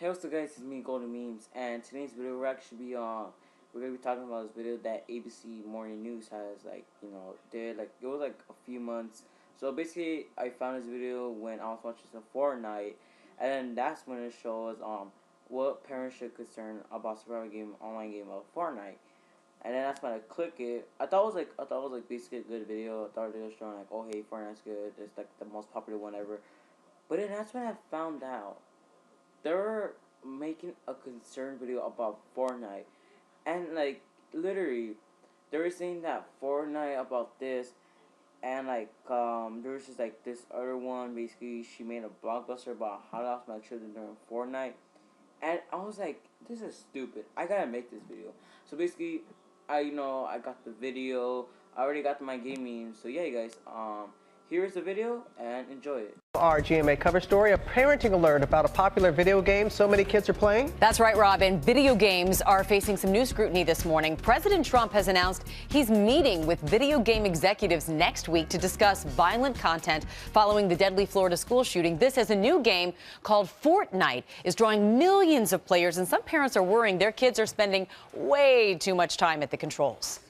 Hey, what's up, guys? It's me, Golden Memes, and today's video we're gonna be talking about this video that ABC Morning News has did it was like a few months. So basically, I found this video when I was watching some Fortnite, and then that's when it shows what parents should concern about survival game online game of Fortnite. And then that's when I click it. I thought it was basically a good video. I thought it was showing like, oh hey, Fortnite's good. It's like the most popular one ever. But then that's when I found out they're making a concern video about Fortnite, and like literally they were saying that Fortnite about this, and there was just like this other one. Basically, she made a blockbuster about how to lost my children during Fortnite, and I was like, this is stupid. I gotta make this video. So basically, I got the video. I already got my gaming. So yeah, you guys, here's the video and enjoy it. Our GMA cover story, a parenting alert about a popular video game so many kids are playing. That's right, Robin. Video games are facing some new scrutiny this morning. President Trump has announced he's meeting with video game executives next week to discuss violent content following the deadly Florida school shooting. This is a new game called Fortnite, is drawing millions of players, and some parents are worrying their kids are spending way too much time at the controls.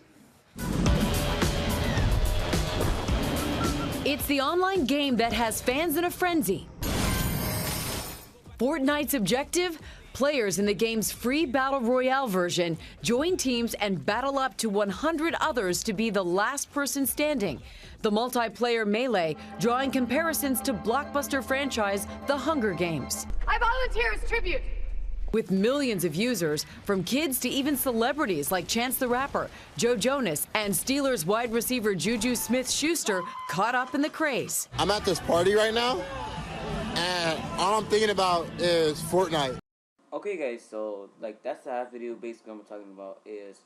It's the online game that has fans in a frenzy. Fortnite's objective? Players in the game's free Battle Royale version join teams and battle up to 100 others to be the last person standing. The multiplayer melee drawing comparisons to blockbuster franchise The Hunger Games. I volunteer as tribute. With millions of users, from kids to even celebrities like Chance the Rapper, Joe Jonas, and Steelers wide receiver Juju Smith-Schuster caught up in the craze. I'm at this party right now, and all I'm thinking about is Fortnite. Okay, guys, so that's the half video. Basically, what I'm talking about is,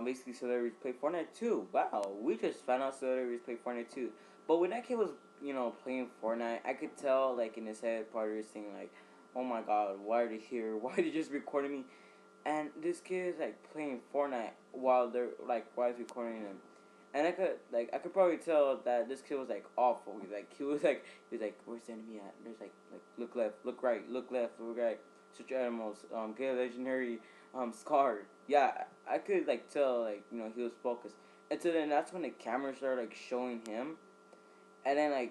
basically celebrities play Fortnite too. Wow, we just found out celebrities play Fortnite too. But when that kid was, playing Fortnite, I could tell, in his head, part of his thing, oh my god, why are they here? Why are they just recording me? And this kid is playing Fortnite while they're why is recording him? And I could probably tell that this kid was awful. He was where's the enemy at? There's look left, look right, look left, look right. Search animals, get a legendary scar. Yeah, I could tell he was focused. And so then that's when the camera started showing him. And then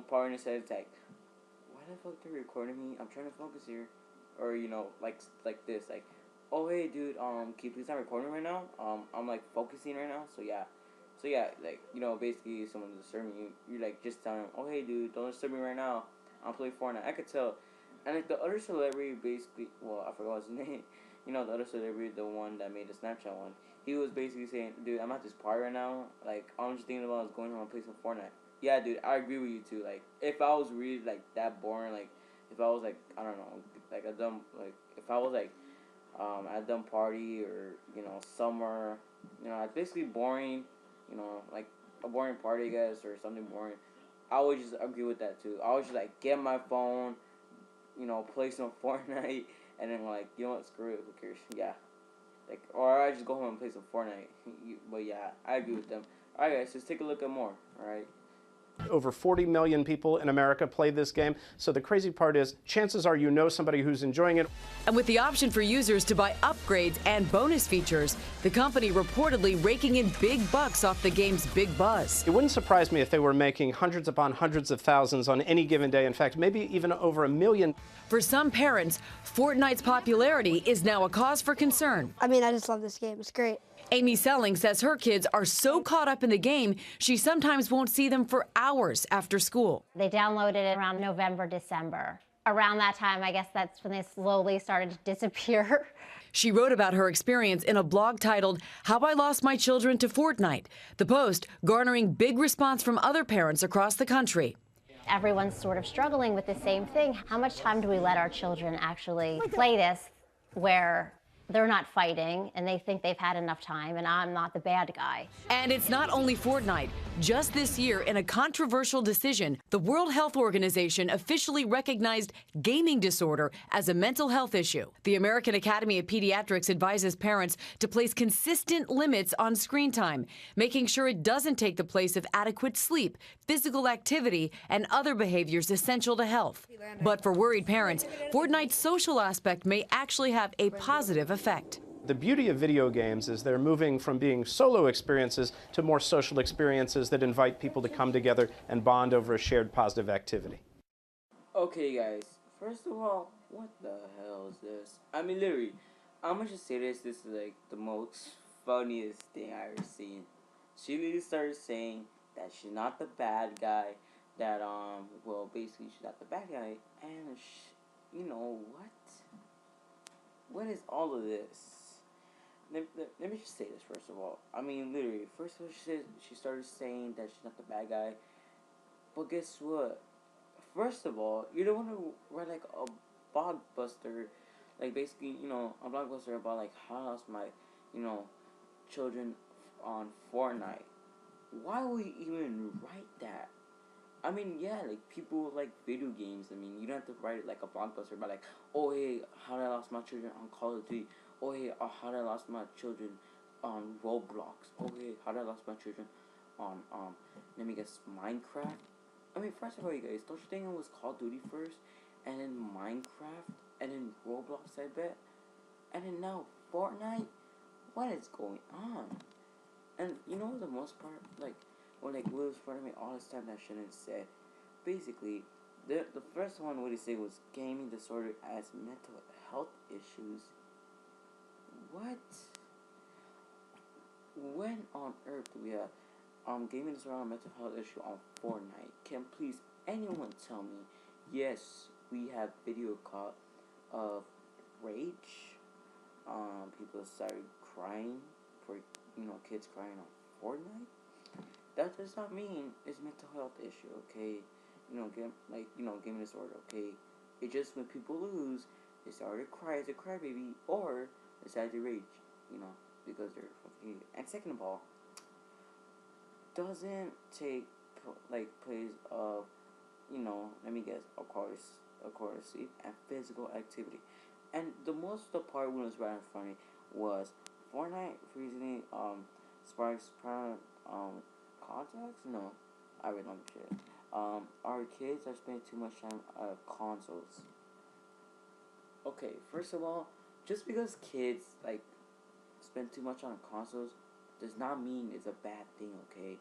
part of his head is why the fuck they're recording me? I'm trying to focus here. Or, like this. Oh, hey, dude, can you please not recording right now? I'm, focusing right now. So, yeah. Basically, someone's disturbing you. You're, just telling them, oh, hey, dude, don't disturb me right now. I'm playing Fortnite. I could tell. And, the other celebrity basically, well, I forgot his name. The other celebrity, the one that made the Snapchat one. He was basically saying, dude, I'm at this party right now. All I'm just thinking about is going home and play some Fortnite. Yeah, dude, I agree with you too. If I was really that boring, if I was I don't know, a dumb if I was at a dumb party or somewhere, basically boring, a boring party, I guess, or something boring, I would just agree with that too. I would just get my phone, play some Fortnite, and then you know what, screw it, who cares? Yeah, or I just go home and play some Fortnite. But yeah, I agree with them. All right, guys, let's take a look at more. All right. Over 40 million people in America play this game. So the crazy part is, chances are somebody who's enjoying it. And with the option for users to buy upgrades and bonus features, the company reportedly raking in big bucks off the game's big buzz. It wouldn't surprise me if they were making hundreds upon hundreds of thousands on any given day. In fact, maybe even over 1 million. For some parents, Fortnite's popularity is now a cause for concern. I mean, I just love this game. It's great. Amy Selling says her kids are so caught up in the game, she sometimes won't see them for hours after school. They downloaded it around November, December. Around that time, I guess that's when they slowly started to disappear. She wrote about her experience in a blog titled, How I Lost My Children to Fortnite. The post garnering big response from other parents across the country. Everyone's sort of struggling with the same thing. How much time do we let our children actually play this where they're not fighting and they think they've had enough time and I'm not the bad guy. And it's not only Fortnite. Just this year, in a controversial decision, the World Health Organization officially recognized gaming disorder as a mental health issue. The American Academy of Pediatrics advises parents to place consistent limits on screen time, making sure it doesn't take the place of adequate sleep, physical activity, and other behaviors essential to health. But for worried parents, Fortnite's social aspect may actually have a positive effect. The beauty of video games is they're moving from being solo experiences to more social experiences that invite people to come together and bond over a shared positive activity. Okay, guys. First of all, what the hell is this? I mean, literally, I'm gonna just say this. This is like the most funniest thing I ever seen. She literally started saying that she's not the bad guy. That well, basically she's not the bad guy, and you know what? What is all of this? Let me just say this first of all. I mean, literally, first of all, she started saying that she's not the bad guy. But guess what? First of all, you don't want to write like a blockbuster, like basically, you know, a blockbuster about like how I lost my, you know, children on Fortnite. Why would you even write that? I mean, yeah, like people like video games. I mean, you don't have to write like a blockbuster about like, oh hey, how did I lost my children on Call of Duty? Oh hey, how did I lost my children on Roblox? Oh hey, how did I lost my children on let me guess, Minecraft? I mean, first of all, you guys, don't you think it was Call of Duty first, and then Minecraft, and then Roblox, I bet, and then now Fortnite? What is going on? And you know the most part, like, when like Will was front of me all this time that shouldn't said. Basically, the first one what he said was gaming disorder as mental health issues. What? When on earth do we have gaming disorder and mental health issue on Fortnite? Can please anyone tell me? Yes, we have video caught of rage. People started crying for, you know, kids crying on Fortnite. That does not mean it's mental health issue, okay? You know, gaming disorder, okay? It's just when people lose, they start to cry as a crybaby, or they start to rage, you know, because they're fucking. And second of all, doesn't take like place of, you know, let me guess, of course, sleep and physical activity. And the part when it was right in front of me was Fortnite recently sparks contacts? No, I read on shit. Our kids are spending too much time on consoles. Okay, first of all, just because kids like spend too much on consoles does not mean it's a bad thing. Okay,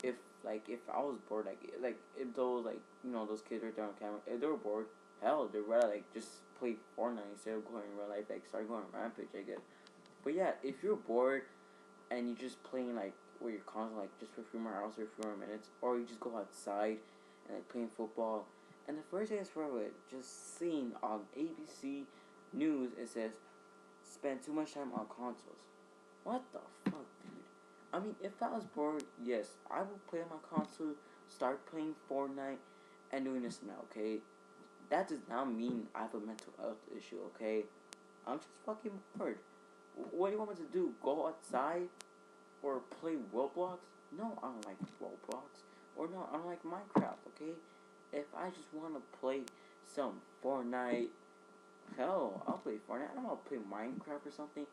if I was bored, like if those like, you know, those kids right there on camera, if they were bored, hell, they'd rather like just play Fortnite instead of going in real life, like start going on Rampage, I guess. But yeah, if you're bored and you're just playing like with your console, like just for a few more hours or a few more minutes, or you just go outside and like playing football, and the first thing is for it, just seeing on ABC News, it says spend too much time on consoles. What the fuck, dude? I mean, if I was bored, yes, I would play on my console, start playing Fortnite, and doing this now, okay? That does not mean I have a mental health issue, okay? I'm just fucking bored. What do you want me to do? Go outside? Or play Roblox? No, I don't like Roblox. Or no, I don't like Minecraft, okay? If I just want to play some Fortnite, hell, I'll play Fortnite. I don't want to play Minecraft or something.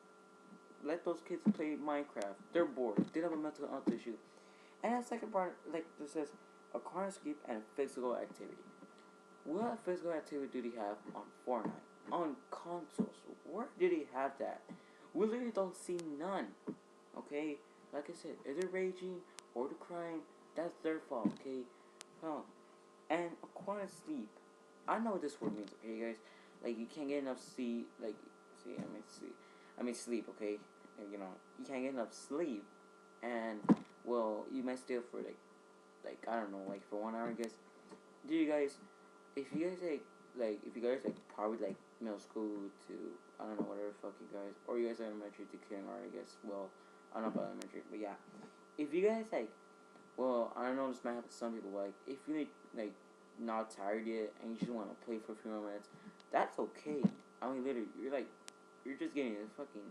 Let those kids play Minecraft. They're bored. They have a mental health issue. And the second part, like, this says, a corner sleep and physical activity. What physical activity do they have on Fortnite? On consoles? Where do they have that? We literally don't see none. Okay? Like I said, if they're raging or they're crying, that's their fault, okay? And a corner sleep. I know what this word means, okay, guys? Like, you can't get enough sleep, like, sleep, okay? And, you know, you can't get enough sleep, and, well, you might stay up for, like, I don't know, like, for 1 hour, I guess. Do you guys, if you guys, probably, like, middle school to, I don't know, whatever fuck you guys, or you guys are elementary to kindergarten, I guess, well, I don't know about elementary, but yeah. If you guys, like, well, I don't know, this might happen to some people, like, if you're, like, not tired yet, and you just want to play for a few more minutes, that's okay. I mean, literally, you're, like, you're just getting a fucking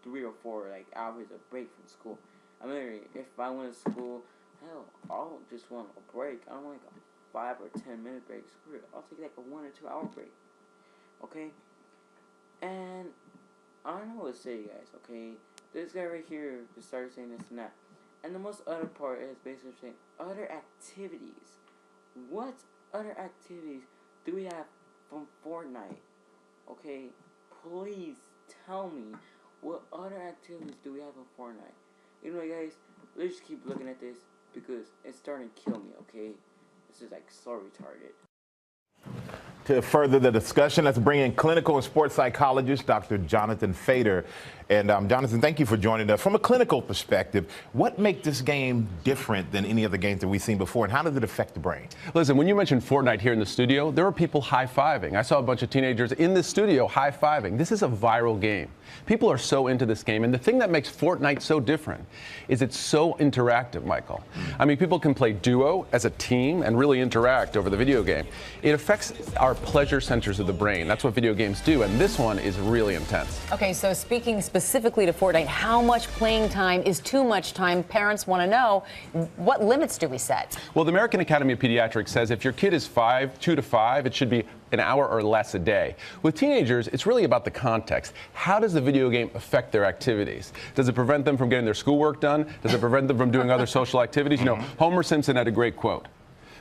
3 or 4 like hours of break from school. I mean, if I went to school, hell, I'll just want a break. I don't want like a 5 or 10 minute break. Screw it. I'll take like a 1 or 2 hour break. Okay? And I don't know what to say, guys, okay? This guy right here just started saying this and that. And the most other part is basically saying other activities. What other activities do we have from Fortnite? Okay? Please tell me what other activities do we have in Fortnite? You know, guys, let's just keep looking at this because it's starting to kill me, okay? This is like so retarded. To further the discussion, let's bring in clinical and sports psychologist Dr. Jonathan Fader. And Jonathan, thank you for joining us. From a clinical perspective, what makes this game different than any other games that we've seen before, and how does it affect the brain? Listen, when you mentioned Fortnite here in the studio, there were people high-fiving. I saw a bunch of teenagers in the studio high-fiving. This is a viral game. People are so into this game, and the thing that makes Fortnite so different is it's so interactive, Michael. I mean, people can play duo as a team and really interact over the video game. It affects our pleasure centers of the brain. That's what video games do, and this one is really intense. Okay, so speaking specifically to Fortnite, how much playing time is too much time? Parents want to know, what limits do we set? Well, the American Academy of Pediatrics says if your kid is 2 to 5, it should be an hour or less a day. With teenagers, it's really about the context. How does the video game affect their activities? Does it prevent them from getting their schoolwork done? Does it prevent them from doing other social activities? You know, Homer Simpson had a great quote.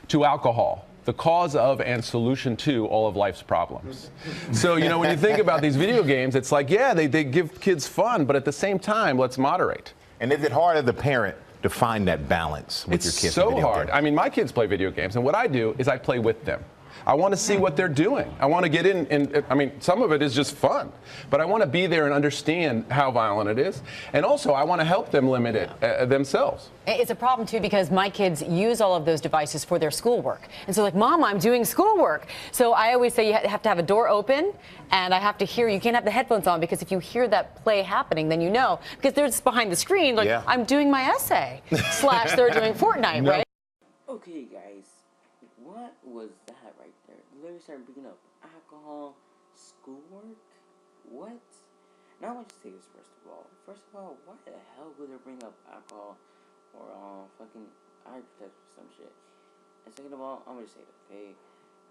To alcohol, the cause of and solution to all of life's problems. So, you know, when you think about these video games, it's like, yeah, they give kids fun, but at the same time, let's moderate. And is it hard as a parent to find that balance with your kids? It's so hard. I mean, my kids play video games, and what I do is I play with them. I want to see what they're doing. I want to get in, and I mean, some of it is just fun, but I want to be there and understand how violent it is. And also, I want to help them limit it themselves. It's a problem, too, because my kids use all of those devices for their schoolwork. And so, like, Mom, I'm doing schoolwork. So I always say you have to have a door open, and I have to hear, you can't have the headphones on, because if you hear that play happening, then you know. Because they're just behind the screen, like, I'm doing my essay, / they're doing Fortnite, right? Okay, guys, what was that right there? Literally started bringing up alcohol, schoolwork? What? Now I want to say this first of all. First of all, why the hell would they bring up alcohol or fucking eye protection or some shit? And second of all, I'm gonna say it, okay?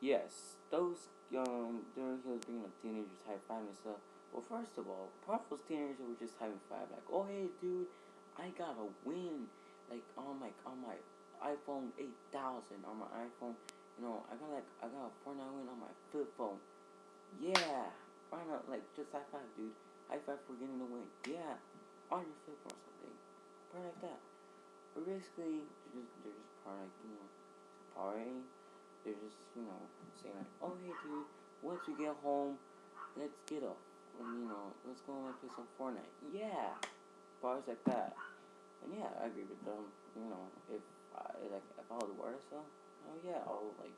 Yes, those he was bringing up teenagers high five and stuff. Well, first of all, part of those teenagers were just having five, like, oh hey dude, I got a win, like on my iPhone 8000 on my iPhone. You know, I got a Fortnite win on my flip phone. Yeah, why not? Like, just high five, dude. High five for getting the win. Yeah, on your flip phone or something. Part like that. But basically, they're just part like, you know, partying. They're just, you know, saying like, oh hey dude, once we get home, let's get up. And, you know, let's go and play some Fortnite. Yeah, bars like that. And yeah, I agree with them. You know, if I was the word or so, oh yeah, I'll like,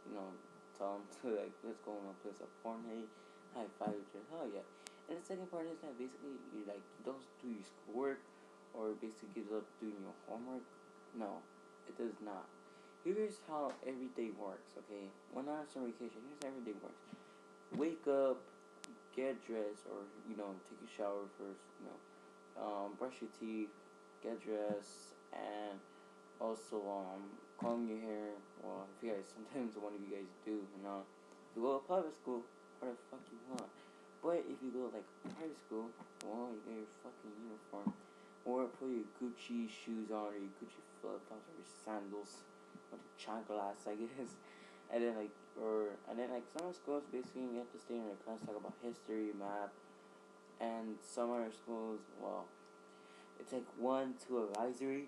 you know, tell them to like, let's go and play some Fortnite, high five each other, hell yeah. And the second part is that basically you like don't do your schoolwork or basically gives up doing your homework. No, it does not. Here's how every day works, okay? When I'm on summer vacation, here's how every day works. Wake up, get dressed, or you know, take a shower first, you know, brush your teeth, get dressed, and also comb your hair. Well, if you guys, sometimes one of you guys do, you know. If you go to public school, what the fuck you want? But if you go like private school, well, you get your fucking uniform, or put your Gucci shoes on, or your Gucci flip-flops, or your sandals, or the chanclas, I guess. And then some schools basically you have to stay in your class, talk about history, math, and some other schools, well, it's like 1 to advisory,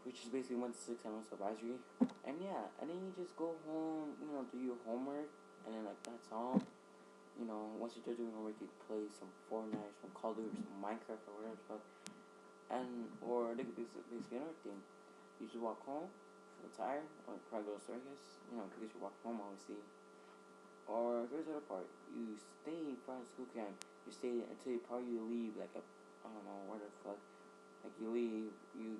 which is basically 1 to 6 and also advisory. And yeah, and then you just go home, you know, do your homework, and then like that's all. You know, once you're done doing homework, you play some Fortnite, some Call of Duty, some Minecraft, or whatever the fuck. And or they could basically another thing. You just walk home, feel tired, or probably go to the store, I guess. You know, because you walk home obviously. Or here's the other part: you stay in front of school camp. You stay until you probably leave, like I don't know where the fuck. Like you leave, you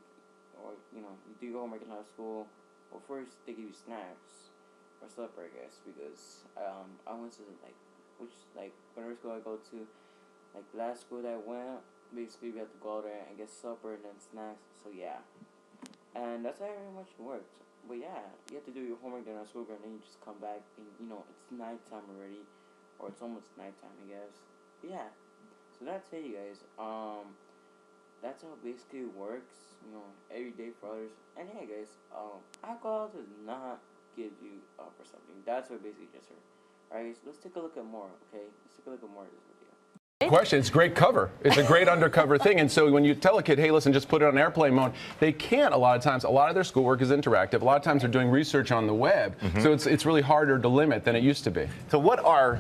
do your homework in high school. Well, first they give you snacks or supper, I guess, because I went to whatever school I go to, Like last school that I went, basically we had to go there and get supper and then snacks. So yeah, and that's how very much works. But yeah, you have to do your homework during school, and then you just come back and it's nighttime already, or it's almost nighttime, I guess. But yeah, so that's it, you guys. That's how basically it works. Every day for others. And yeah, guys. Alcohol does not give you up or something. That's what basically just heard. Alright, so let's take a look at more. Okay, let's take a look at more of this video. Question. It's great cover. It's a great undercover thing. And so when you tell a kid, hey, listen, just put it on airplane mode, they can't a lot of times. A lot of their schoolwork is interactive. A lot of times they're doing research on the web. So it's really harder to limit than it used to be. So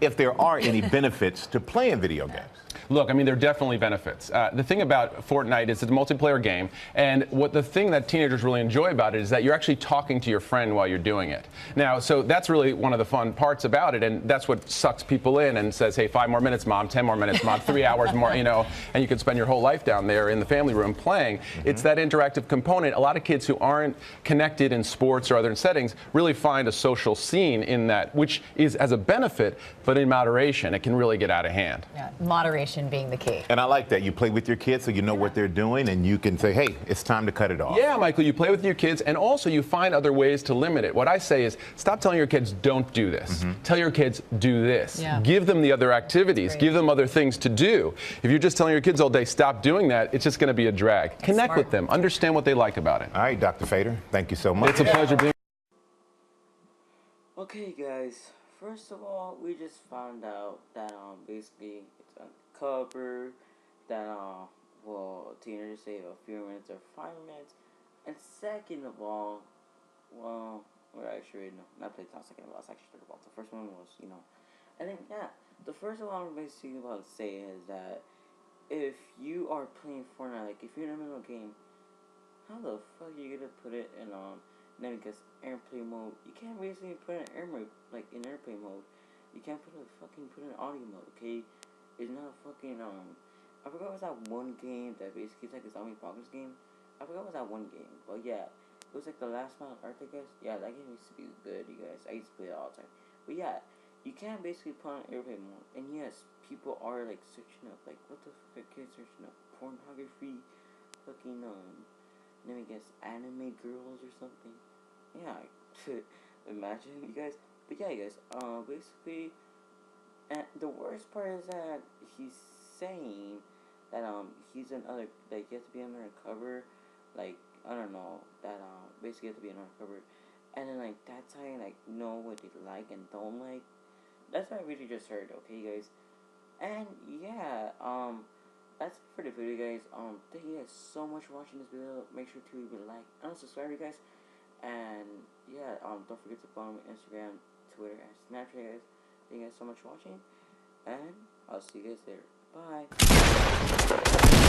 if there are any benefits to playing video games? Look, I mean, there are definitely benefits. The thing about Fortnite is it's a multiplayer game, and the thing that teenagers really enjoy about it is that you're actually talking to your friend while you're doing it. Now, so that's really one of the fun parts about it, and that's what sucks people in and says, hey, 5 more minutes, Mom, 10 more minutes, Mom, 3 hours more, and you can spend your whole life down there in the family room playing. It's that interactive component. A lot of kids who aren't connected in sports or other settings really find a social scene in that, which is as a benefit, but in moderation. It can really get out of hand. Yeah, moderation being the key. And I like that. You play with your kids so you know what they're doing, and you can say, hey, it's time to cut it off. Yeah, Michael, you play with your kids, and also you find other ways to limit it. What I say is stop telling your kids, don't do this. Tell your kids, do this. Yeah. Give them the other activities. Give them other things to do. If you're just telling your kids all day, stop doing that, it's just going to be a drag. Connect with them. Understand what they like about it. All right, Dr. Fader, thank you so much. It's a pleasure being Okay, guys. First of all, we just found out that basically it's uncovered that teenagers say a few minutes or 5 minutes, and second of all, actually no, not played not second of all, it's actually third of all. The first one was and then yeah, the first of all I'm basically about to say is that if you are playing Fortnite, like if you're in the middle of a game, how the fuck are you gonna put it in then it gets airplane mode? You can't basically put it in airplane mode. You can't put it in audio mode, okay? It's not a fucking I forgot what was that one game that basically it's like a zombie apocalypse game. I forgot what was that one game, but yeah, it was like the Last Man on Earth, I guess. Yeah, that game used to be good, you guys. I used to play it all the time. But yeah, you can't basically put on airplane mode. And yes, people are like searching up, like what the fuck are kids searching up? Pornography, fucking let me guess, anime girls or something. Yeah, imagine, you guys. But yeah, you guys, basically, and the worst part is that he's saying that he's another, like, he has to be undercover, like, I don't know, that basically has to be undercover, and then like that's how you like know what they like and don't like. That's what I really just heard. Okay, guys, and yeah, that's it for the video, guys. Thank you guys so much for watching this video. Make sure to leave a like and subscribe, you guys. And yeah, don't forget to follow me on Instagram, Twitter, and Snapchat, guys. Thank you guys so much for watching, and I'll see you guys later. Bye.